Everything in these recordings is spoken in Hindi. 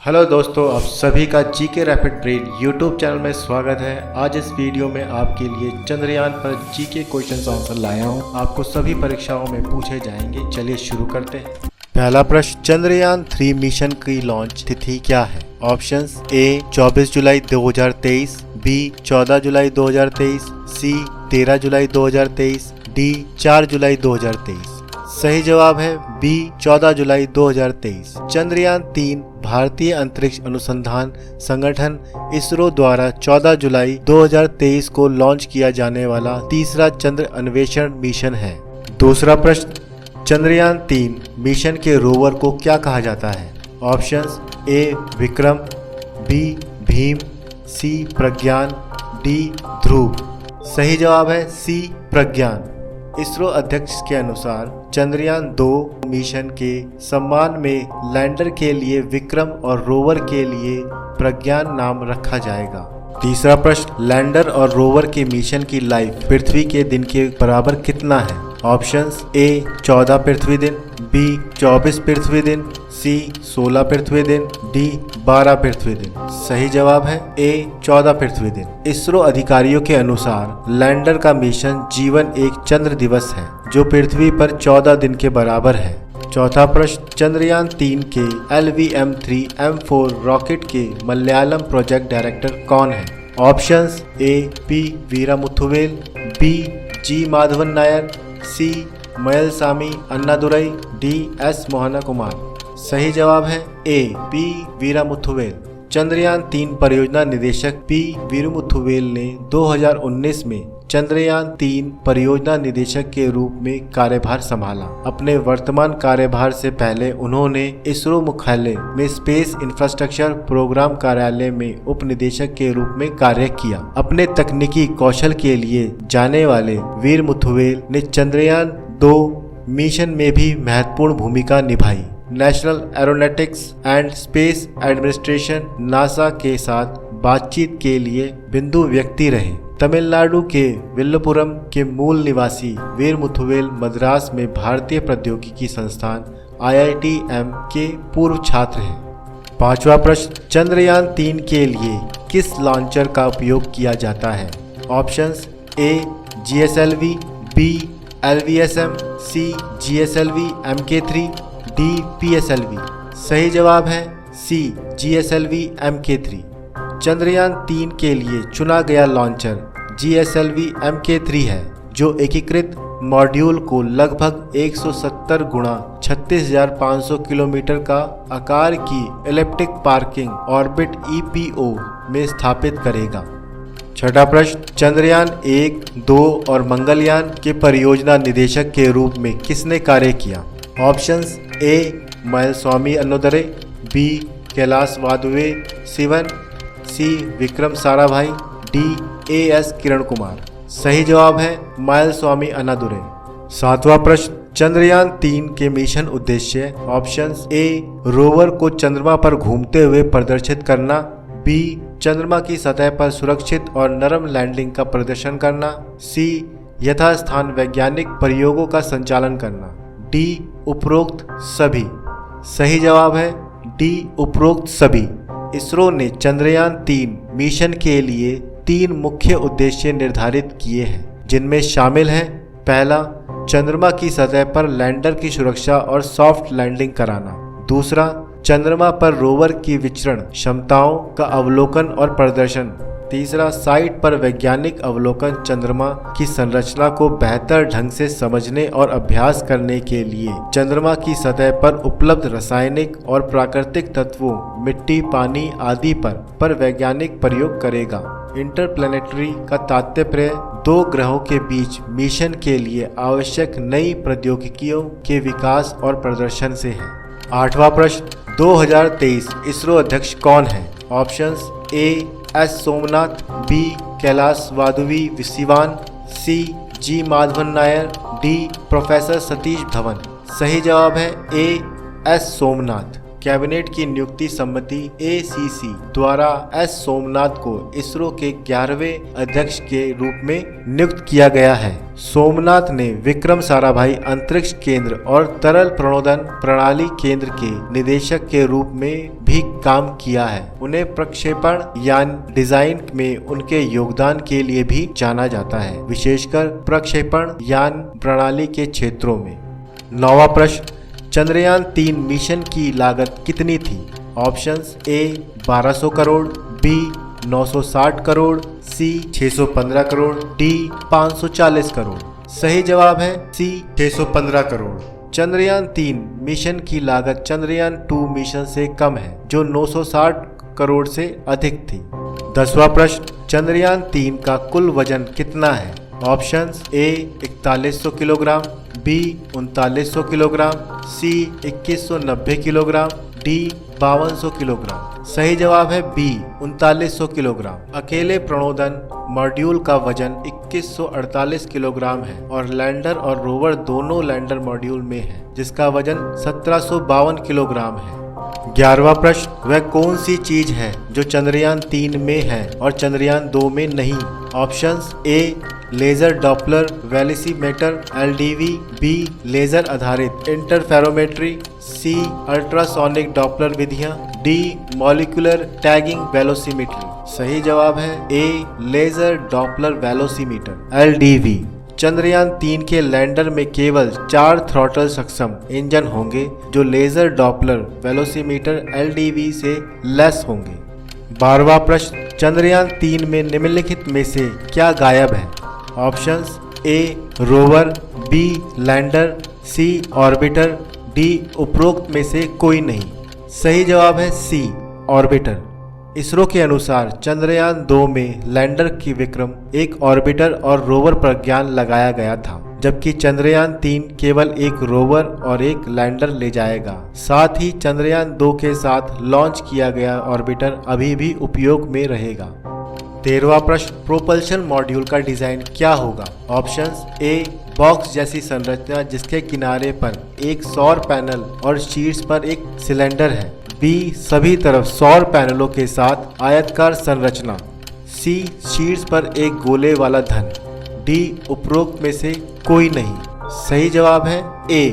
हेलो दोस्तों, आप सभी का GK rapid brain YouTube channel में स्वागत है। आज इस वीडियो में आपके लिए चंद्रयान पर जीके क्वेश्चन आंसर लाया हूं। आपको सभी परीक्षाओं में पूछे जाएंगे। चलिए शुरू करते हैं। पहला प्रश्न, चंद्रयान 3 मिशन की लॉन्च तिथि क्या है? ऑप्शंस ए 24 जुलाई 2023, बी 14 जुलाई 2023, सी 13 जुलाई 2023, डी 4 जुलाई 2023। सही जवाब है बी 14 जुलाई 2023। चंद्रयान 3 भारतीय अंतरिक्ष अनुसंधान संगठन इसरो द्वारा 14 जुलाई 2023 को लॉन्च किया जाने वाला तीसरा चंद्र अन्वेषण मिशन है। दूसरा प्रश्न, चंद्रयान 3 मिशन के रोवर को क्या कहा जाता है? Options A Vikram, B Bhim, C Pragyan, D Dhruv. सही जवाब है सी प्रज्ञान। इसरो अध्यक्ष के अनुसार चंद्रयान 2 मिशन के सम्मान में लैंडर के लिए विक्रम और रोवर के लिए प्रज्ञान नाम रखा जाएगा। तीसरा प्रश्न, लैंडर और रोवर के मिशन की लाइफ पृथ्वी के दिन के बराबर कितना है? ऑप्शंस ए 14 पृथ्वी दिन, बी 24 पृथ्वी दिन, सी 16 पृथ्वी दिन, डी 12 पृथ्वी दिन। सही जवाब है ए 14 पृथ्वी दिन। इसरो अधिकारियों के अनुसार लैंडर का मिशन जीवन एक चंद्र दिवस है जो पृथ्वी पर 14 दिन के बराबर है। चौथा प्रश्न, चंद्रयान 3 के LVM-3M4 रॉकेट के मलयालम प्रोजेक्ट डायरेक्टर कौन है? Options A P Veeramuthuvel, B G Madhavan Nair, C Mylswamy Annadurai, D S Mohan Kumar. सही जवाब है ए पी वीरामुथुवेल। चंद्रयान 3 परियोजना निदेशक पी वीरामुथुवेल ने 2019 में चंद्रयान 3 परियोजना निदेशक के रूप में कार्यभार संभाला। अपने वर्तमान कार्यभार से पहले उन्होंने इसरो मुख्यालय में स्पेस इंफ्रास्ट्रक्चर प्रोग्राम कार्यालय में उप निदेशक के रूप में कार्य किया। अपने तकनीकी कौशल के लिए जाने वाले वीरामुथुवेल ने चंद्रयान 2 मिशन में भी महत्वपूर्ण भूमिका निभाई। National aeronautics and space administration NASA के साथ बातचीत के लिए बिंदु व्यक्ति रहे। तमिलनाडु के विल्लुपुरम के मूल निवासी वीरामुथुवेल मद्रास में भारतीय प्रौद्योगिकी संस्थान IITM के पूर्व छात्र हैं। पांचवा प्रश्न, चंद्रयान 3 के लिए किस लॉन्चर का उपयोग किया जाता है? Options A GSLV, B LVSM, C GSLV MK3, D PSLV। सही जवाब है सी GSLV MK3। चंद्रयान 3 के लिए चुना गया लॉन्चर GSLV MK3 है जो एकीकृत मॉड्यूल को लगभग 170 गुणा 36,500 किलोमीटर का आकार की एलिप्टिक पार्किंग ऑर्बिट EPO में स्थापित करेगा। छठा प्रश्न, चंद्रयान 1, 2 और मंगलयान के परियोजना निदेशक के रूप में किसने कार्य किया? Options A Mylswamy Annadurai, B Kailasavadivoo Sivan, C Vikram Sarabhai, D AS Kiran Kumar. सही जवाब है मयलस्वामी अन्नादुरई। सातवां प्रश्न, चंद्रयान 3 के मिशन उद्देश्य। ऑप्शंस ए रोवर को चंद्रमा पर घूमते हुए प्रदर्शित करना, बी चंद्रमा की सतह पर सुरक्षित और नरम लैंडिंग का प्रदर्शन करना, सी यथास्थान वैज्ञानिक प्रयोगों का संचालन करना, डी उपरोक्त सभी। सही जवाब है डी उपरोक्त सभी। इसरो ने चंद्रयान 3 मिशन के लिए 3 मुख्य उद्देश्य निर्धारित किए हैं, जिनमें शामिल हैं: पहला, चंद्रमा की सतह पर लैंडर की सुरक्षा और सॉफ्ट लैंडिंग कराना। दूसरा, चंद्रमा पर रोवर की विचरण क्षमताओं का अवलोकन और प्रदर्शन। तीसरा, साइट पर वैज्ञानिक अवलोकन चंद्रमा की संरचना को बेहतर ढंग से समझने और अभ्यास करने के लिए चंद्रमा की सतह पर उपलब्ध रासायनिक और प्राकृतिक तत्वों, मिट्टी, पानी आदि पर वैज्ञानिक प्रयोग करेगा। इंटरप्लैनेटरी का तात्पर्य 2 ग्रहों के बीच मिशन के लिए आवश्यक नई प्रौद्योगिकियों के विकास और प्रदर्शन से है। आठवां प्रश्न, 2023 इसरो अध्यक्ष कौन है? Options A S Somanath, B Kailasavadivoo Sivan, C G Madhavan Nair, D professor Satish Dhawan. सही जवाब है ए एस सोमनाथ। कैबिनेट की नियुक्ति समिति ACC द्वारा S सोमनाथ को इसरो के 11वें अध्यक्ष के रूप में नियुक्त किया गया है। सोमनाथ ने विक्रम साराभाई अंतरिक्ष केंद्र और तरल प्रणोदन प्रणाली केंद्र के निदेशक के रूप में भी काम किया है। उन्हें प्रक्षेपण यान डिजाइन में उनके योगदान के लिए भी जाना जाता है, विशेषकर प्रक्षेपण यान प्रणाली के क्षेत्रों में। 9वां प्रश्न, चंद्रयान 3 मिशन की लागत कितनी थी? Options A 1200 crore, B 960 crore, C 615 crore, D 540 crore. सही जवाब है C 615 करोड़। चंद्रयान 3 मिशन की लागत चंद्रयान 2 मिशन से कम है, जो 960 करोड़ से अधिक थी। 10वां प्रश्न, चंद्रयान 3 का कुल वजन कितना है? Options A 4100 kilogram, B 3900 kilogram, C 2190 kilogram, D 5200 kilogram. सही जवाब है B 3900 किलोग्राम। अकेले प्रणोदन मॉड्यूल का वजन 2148 किलोग्राम है और लैंडर और रोवर दोनों लैंडर मॉड्यूल में है, जिसका वजन 1752 किलोग्राम है। 11वां प्रश्न, वह कौन सी चीज है जो चंद्रयान 3 में है और चंद्रयान 2 में नहीं? Options A laser Doppler velocimeter LDV, B laser आधारित इंटरफेरोमेट्री, C अल्ट्रासोनिक डॉपलर विधियां, D मॉलिक्यूलर टैगिंग वेलोसीमेट्री। सही जवाब है A laser Doppler velocimeter LDV। Chandrayaan 3 के लैंडर में केवल 4 थ्रॉटल सक्षम इंजन होंगे, जो लेजर डॉपलर वेलोसीमीटर LDV से लैस होंगे। 12वां प्रश्न, चंद्रयान 3 में निम्नलिखित में से क्या गायब है? Options A rover, B lander, C orbiter, D उपरोक्त में से कोई नहीं। सही जवाब है C ऑर्बिटर। इसरो के अनुसार चंद्रयान 2 में लैंडर की विक्रम एक ऑर्बिटर और रोवर पर ज्ञान लगाया गया था, जबकि चंद्रयान 3 केवल एक रोवर और एक लैंडर ले जाएगा। साथ ही चंद्रयान 2 के साथ लॉन्च किया गया ऑर्बिटर अभी भी उपयोग में रहेगा। 13वां प्रश्न, प्रोपल्शन मॉड्यूल का डिजाइन क्या होगा? ऑप्शंस A बॉक्स जैसी संरचना जिसके किनारे पर एक सौर पैनल और शीर्ष पर एक सिलेंडर है, B सभी तरफ सौर पैनलों के साथ आयताकार संरचना, C शीर्ष पर एक गोले वाला धन, D उपरोक्त में से कोई नहीं। सही जवाब है A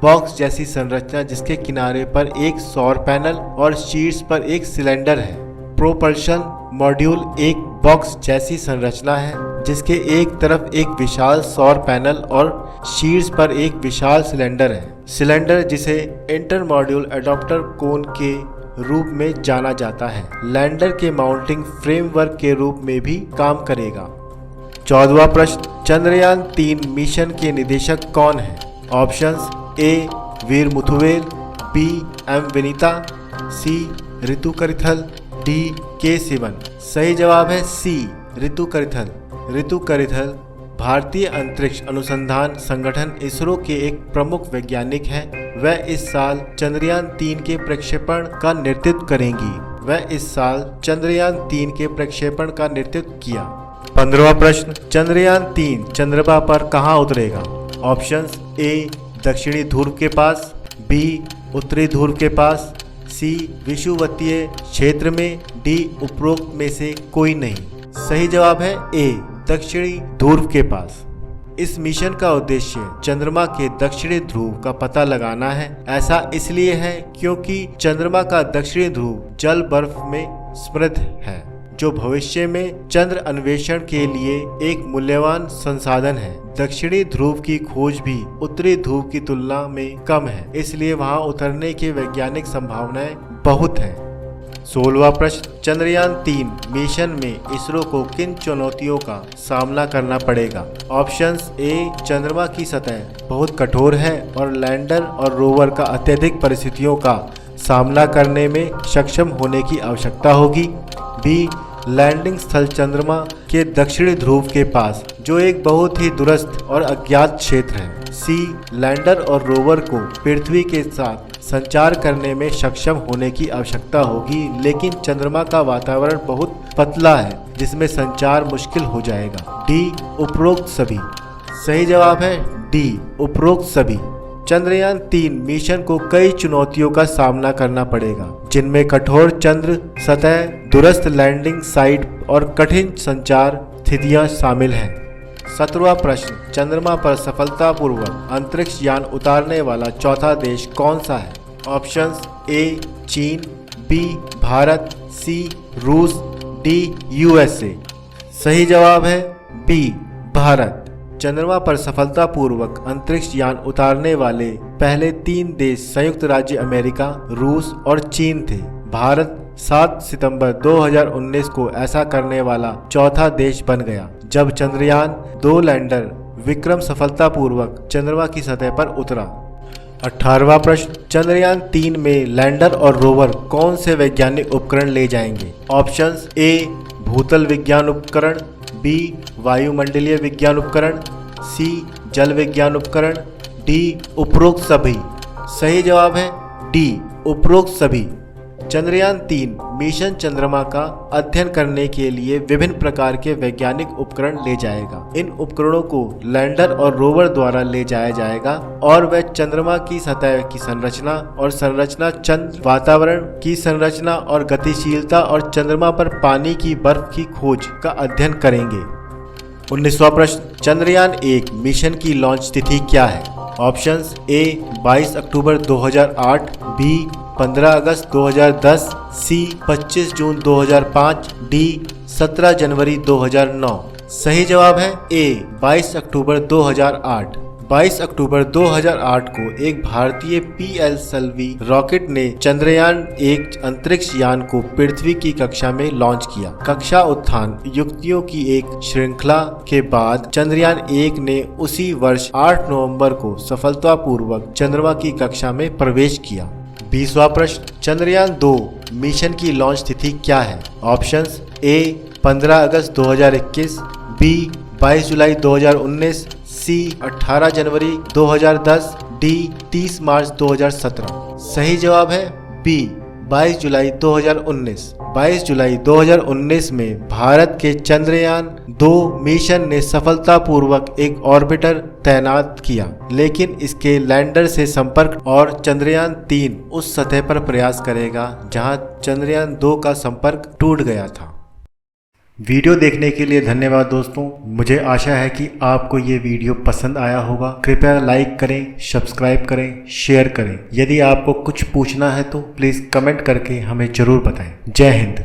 बॉक्स जैसी संरचना जिसके किनारे पर एक सौर पैनल और शीर्ष पर एक सिलेंडर है। प्रोपल्शन मॉड्यूल एक बॉक्स जैसी संरचना है जिसके एक तरफ एक विशाल सौर पैनल और शीर्ष पर एक विशाल सिलेंडर है। सिलेंडर जिसे इंटर मॉड्यूल एडाप्टर कोन के रूप में जाना जाता है, लैंडर के माउंटिंग फ्रेमवर्क के रूप में भी काम करेगा। 14वां प्रश्न, चंद्रयान 3 मिशन के निदेशक कौन है? Options A Veeramuthuvel, B M Vinita, C Ritu Karidhal, D K Sivan. सही जवाब है C ऋतु करिथल। ऋतु करिथल भारतीय अंतरिक्ष अनुसंधान संगठन इसरो के एक प्रमुख वैज्ञानिक हैं। वह इस साल चंद्रयान 3 के प्रक्षेपण का नेतृत्व करेंगी। वह इस साल चंद्रयान 3 के प्रक्षेपण का नेतृत्व किया। 15वां प्रश्न, चंद्रयान 3 चंद्रमा पर कहाँ उतरेगा? ऑप्शंस A दक्षिणी ध्रुव के पास, B उत्तरी ध्रुव के पास, C विषुवतीय क्षेत्र में, D उपरोक्त में से कोई नहीं। सही जवाब है A दक्षिणी ध्रुव के पास। इस मिशन का उद्देश्य चंद्रमा के दक्षिणी ध्रुव का पता लगाना है। ऐसा इसलिए है क्योंकि चंद्रमा का दक्षिणी ध्रुव जल बर्फ में समृद्ध है, जो भविष्य में चंद्र अन्वेषण के लिए एक मूल्यवान संसाधन है। दक्षिणी ध्रुव की खोज भी उत्तरी ध्रुव की तुलना में कम है, इसलिए वहां उतरने की वैज्ञानिक संभावनाएं बहुत हैं। 16वां प्रश्न, चंद्रयान 3 मिशन में इसरो को किन चुनौतियों का सामना करना पड़ेगा? ऑप्शंस A चंद्रमा की सतह बहुत कठोर है और लैंडर और रोवर का अत्यधिक परिस्थितियों का सामना करने में सक्षम होने की आवश्यकता होगी। B लैंडिंग स्थल चंद्रमा के दक्षिणी ध्रुव के पास, जो एक बहुत ही दूरस्थ और अज्ञात क्षेत्र है। C लैंडर और रोवर को पृथ्वी के साथ संचार करने में सक्षम होने की आवश्यकता होगी, लेकिन चंद्रमा का वातावरण बहुत पतला है जिसमें संचार मुश्किल हो जाएगा। D उपरोक्त सभी। सही जवाब है D उपरोक्त सभी। चंद्रयान 3 मिशन को कई चुनौतियों का सामना करना पड़ेगा, जिनमें कठोर चंद्र सतह, दूरस्थ लैंडिंग साइट और कठिन संचार स्थितियां शामिल हैं। 17वां प्रश्न, चंद्रमा पर सफलतापूर्वक अंतरिक्ष यान उतारने वाला चौथा देश कौन सा है? ऑप्शंस ए चीन, बी भारत, सी रूस, डी यूएसए। सही जवाब है बी भारत। चंद्रमा पर सफलतापूर्वक अंतरिक्ष यान उतारने वाले पहले 3 देश संयुक्त राज्य अमेरिका, रूस और चीन थे। भारत 7 सितंबर 2019 को ऐसा करने वाला चौथा देश बन गया, जब चंद्रयान 2 लैंडर विक्रम सफलतापूर्वक चंद्रमा की सतह पर उतरा। 18वां प्रश्न, चंद्रयान 3 में लैंडर और रोवर कौन से वैज्ञानिक उपकरण ले जाएंगे? ऑप्शंस ए भूतल विज्ञान उपकरण, बी वायुमंडलीय विज्ञान उपकरण, सी जल विज्ञान उपकरण, डी उपरोक्त सभी। सही जवाब है डी उपरोक्त सभी। चंद्रयान 3 मिशन चंद्रमा का अध्ययन करने के लिए विभिन्न प्रकार के वैज्ञानिक उपकरण ले जाएगा। इन उपकरणों को लैंडर और रोवर द्वारा ले जाया जाएगा और वह चंद्रमा की सतह की संरचना और संरचना, चंद्र वातावरण की संरचना और गतिशीलता और चंद्रमा पर पानी की बर्फ की खोज का अध्ययन करेंगे। 19वां प्रश्न, चंद्रयान 1 मिशन की लॉन्च तिथि क्या है? ऑप्शंस ए 22 अक्टूबर 2008, बी 15 अगस्त 2010, सी 25 जून 2005, डी 17 जनवरी 2009। सही जवाब है ए 22 अक्टूबर 2008। 22 अक्टूबर 2008 को एक भारतीय PLSLV रॉकेट ने चंद्रयान 1 अंतरिक्ष यान को पृथ्वी की कक्षा में लॉन्च किया। कक्षा उत्थान युक्तियों की एक श्रृंखला के बाद चंद्रयान 1 ने उसी वर्ष 8 नवंबर को सफलतापूर्वक चंद्रमा की कक्षा में प्रवेश किया। 20वां प्रश्न, चंद्रयान 2 मिशन की लॉन्च तिथि क्या है? ऑप्शंस ए 15 अगस्त 2021, बी 22 जुलाई 2019, सी 18 जनवरी 2010, डी 30 मार्च 2017। सही जवाब है बी 22 जुलाई 2019। 22 जुलाई 2019 में भारत के चंद्रयान 2 मिशन ने सफलतापूर्वक एक ऑर्बिटर तैनात किया, लेकिन इसके लैंडर से संपर्क और चंद्रयान 3 उस सतह पर प्रयास करेगा जहां चंद्रयान 2 का संपर्क टूट गया था। वीडियो देखने के लिए धन्यवाद दोस्तों। मुझे आशा है कि आपको ये वीडियो पसंद आया होगा। कृपया लाइक करें, सब्सक्राइब करें, शेयर करें। यदि आपको कुछ पूछना है तो प्लीज़ कमेंट करके हमें ज़रूर बताएं। जय हिंद।